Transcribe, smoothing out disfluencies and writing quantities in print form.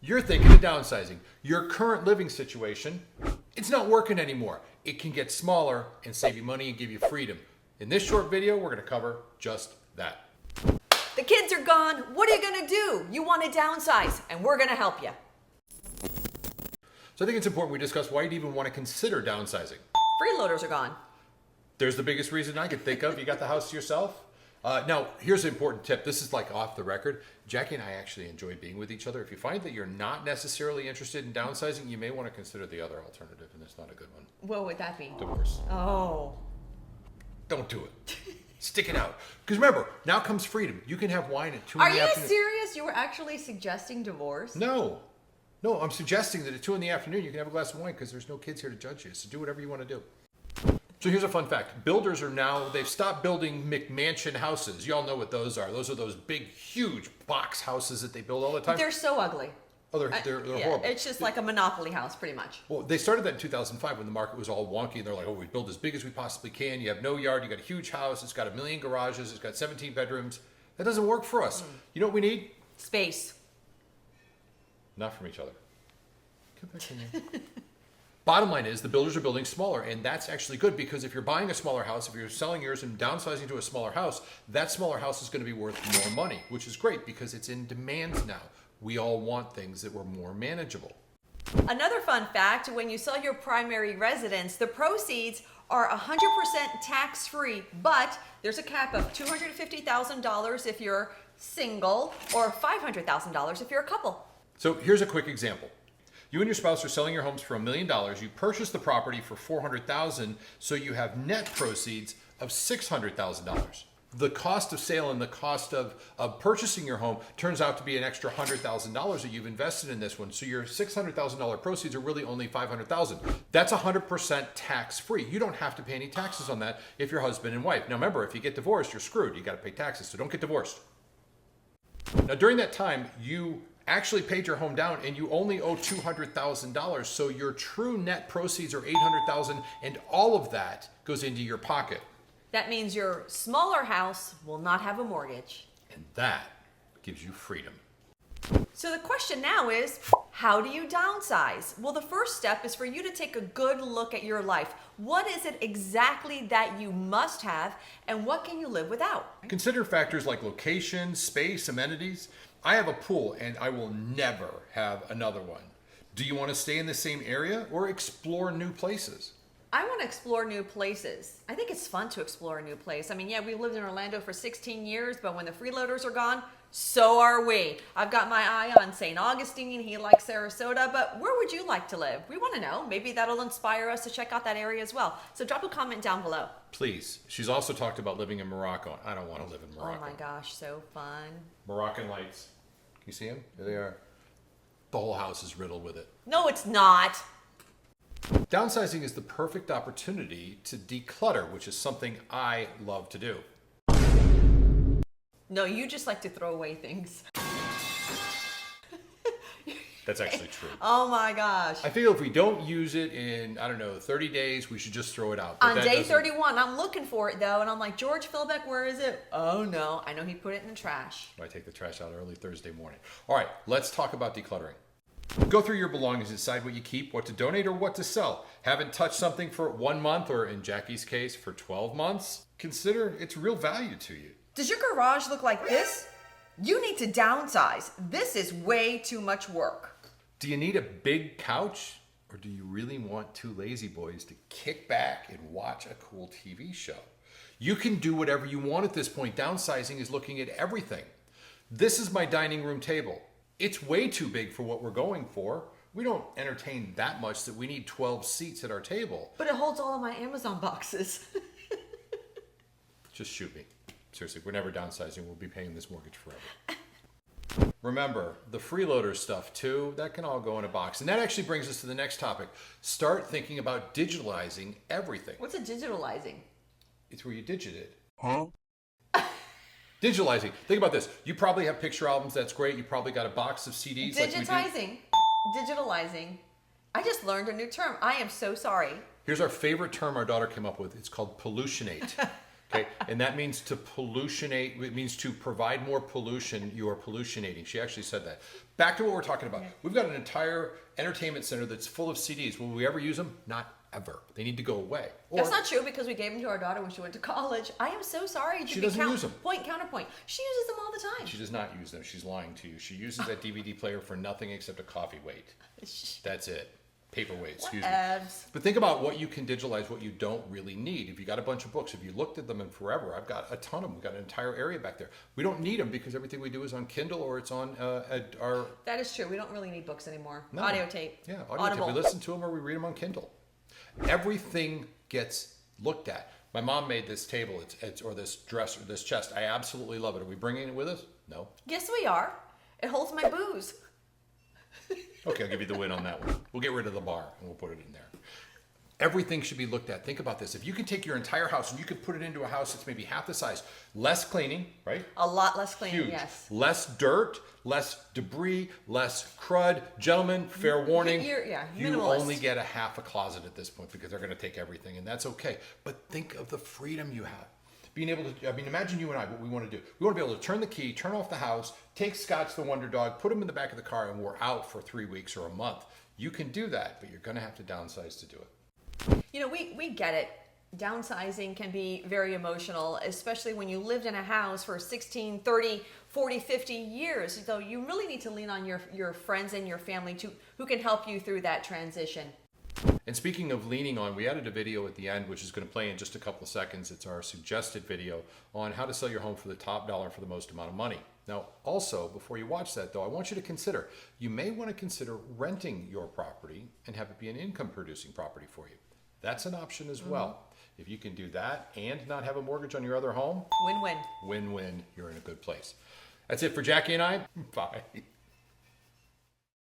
You're thinking of downsizing. Your current living situation, it's not working anymore. It can get smaller and save you money and give you freedom. In this short video, we're going to cover just that. The kids are gone. What are you going to do? You want to downsize, and we're going to help you. So I think it's important we discuss why you'd even want to consider downsizing. Freeloaders are gone. There's the biggest reason I could think of. You got the house to yourself. Now, here's an important tip. This is like off the record. Jackie and I actually enjoy being with each other. If you find that you're not necessarily interested in downsizing, you may want to consider the other alternative, and it's not a good one. What would that be? Divorce. Oh. Don't do it. Stick it out. Because remember, now comes freedom. You can have wine at 2 in the Are afternoon. you serious? You were actually suggesting divorce? No, I'm suggesting that at 2 in the afternoon you can have a glass of wine because there's no kids here to judge you. So do whatever you want to do. So here's a fun fact. Builders are now, they've stopped building McMansion houses. You all know what those are. Those are those big, huge box houses that they build all the time. They're so ugly. Oh, they're horrible. It's just like a Monopoly house, pretty much. Well, they started that in 2005 when the market was all wonky, and they're like, oh, we build as big as we possibly can. You have no yard. You got a huge house. It's got 1 million garages. It's got 17 bedrooms. That doesn't work for us. You know what we need? Space. Not from each other. Come back in there. Bottom line is the builders are building smaller, and that's actually good because if you're buying a smaller house, if you're selling yours and downsizing to a smaller house, that smaller house is going to be worth more money, which is great because it's in demand now. We all want things that were more manageable. Another fun fact, when you sell your primary residence, the proceeds are 100% tax-free, but there's a cap of $250,000 if you're single or $500,000 if you're a couple. So here's a quick example. You and your spouse are selling your homes for $1 million. You purchase the property for $400,000, so you have net proceeds of $600,000. The cost of sale and the cost of purchasing your home turns out to be an extra $100,000 that you've invested in this one. So your $600,000 proceeds are really only $500,000. That's 100% tax-free. You don't have to pay any taxes on that if you're husband and wife. Now remember, if you get divorced, you're screwed. You got to pay taxes, so don't get divorced. Now during that time, you actually paid your home down and you only owe $200,000. So your true net proceeds are $800,000, and all of that goes into your pocket. That means your smaller house will not have a mortgage. And that gives you freedom. So the question now is, how do you downsize? Well, the first step is for you to take a good look at your life. What is it exactly that you must have, and what can you live without? Consider factors like location, space, amenities. I have a pool and I will never have another one. Do you want to stay in the same area or explore new places? I want to explore new places. I think it's fun to explore a new place. I mean, yeah, we lived in Orlando for 16 years, but when the freeloaders are gone, so are we. I've got my eye on St. Augustine. He likes Sarasota, but where would you like to live? We want to know. Maybe that'll inspire us to check out that area as well. So drop a comment down below. Please. She's also talked about living in Morocco. I don't want to live in Morocco. Oh my gosh, so fun. Moroccan lights. Can you see them? There they are. The whole house is riddled with it. No, it's not. Downsizing is the perfect opportunity to declutter, which is something I love to do. No, you just like to throw away things. That's actually true. Oh my gosh. I feel if we don't use it in, 30 days, we should just throw it out. But on day 31, I'm looking for it though, and I'm like, George Philbeck, where is it? Oh no, I know he put it in the trash. I take the trash out early Thursday morning. All right, let's talk about decluttering. Go through your belongings, decide what you keep, what to donate, or what to sell. Haven't touched something for 1 month, or in Jackie's case, for 12 months? Consider its real value to you. Does your garage look like this? You need to downsize. This is way too much work. Do you need a big couch? Or do you really want two lazy boys to kick back and watch a cool TV show? You can do whatever you want at this point. Downsizing is looking at everything. This is my dining room table. It's way too big for what we're going for. We don't entertain that much that we need 12 seats at our table. But it holds all of my Amazon boxes. Just shoot me. Seriously, we're never downsizing. We'll be paying this mortgage forever. Remember, the freeloader stuff too, that can all go in a box. And that actually brings us to the next topic. Start thinking about digitalizing everything. What's a digitalizing? It's where you digit it. Huh? Digitalizing. Think about this. You probably have picture albums. That's great. You probably got a box of CDs. Digitizing. Digitalizing. I just learned a new term. I am so sorry. Here's our favorite term our daughter came up with. It's called pollutionate. Okay, and that means to pollutionate, it means to provide more pollution, you are pollutionating. She actually said that. Back to what we're talking about. We've got an entire entertainment center that's full of CDs. Will we ever use them? Not ever. They need to go away. Or, That's not true because we gave them to our daughter when she went to college. I am so sorry. She doesn't use them. Point, counterpoint. She uses them all the time. she does not use them. She's lying to you. She uses that DVD player for nothing except a coffee weight. That's it. Paperweight, excuse me. Whatevs. But think about what you can digitalize, what you don't really need. If you got a bunch of books, if you looked at them in forever, I've got a ton of them. We've got an entire area back there. We don't need them because everything we do is on Kindle or it's on our... That is true. We don't really need books anymore. No. Audio tape. Yeah, audio Audible. tape. We listen to them or we read them on Kindle. Everything gets looked at. My mom made this table, or this dresser, this chest. I absolutely love it. Are we bringing it with us? No. Yes, we are. It holds my booze. Okay, I'll give you the win on that one. We'll get rid of the bar and we'll put it in there. Everything should be looked at. Think about this. If you could take your entire house and you could put it into a house that's maybe half the size, less cleaning, right? A lot less cleaning, Huge. yes. Less dirt, less debris, less crud. Gentlemen, fair warning. You You minimalist. only get a half a closet at this point because they're going to take everything, and that's okay. But think of the freedom you have. Being able to, imagine you and I, what we want to do. We want to be able to turn the key, turn off the house, take Scotch the Wonder Dog, put him in the back of the car, and we're out for 3 weeks or a month. You can do that, but you're going to have to downsize to do it. You know, we get it. Downsizing can be very emotional, especially when you lived in a house for 16, 30, 40, 50 years. So you really need to lean on your friends and your family who can help you through that transition. And speaking of leaning on, we added a video at the end, which is going to play in just a couple of seconds. It's our suggested video on how to sell your home for the top dollar for the most amount of money. Now, also, before you watch that, though, I want you to consider, you may want to consider renting your property and have it be an income-producing property for you. That's an option as well. If you can do that and not have a mortgage on your other home, Win-win. win-win, you're in a good place. That's it for Jackie and I. Bye.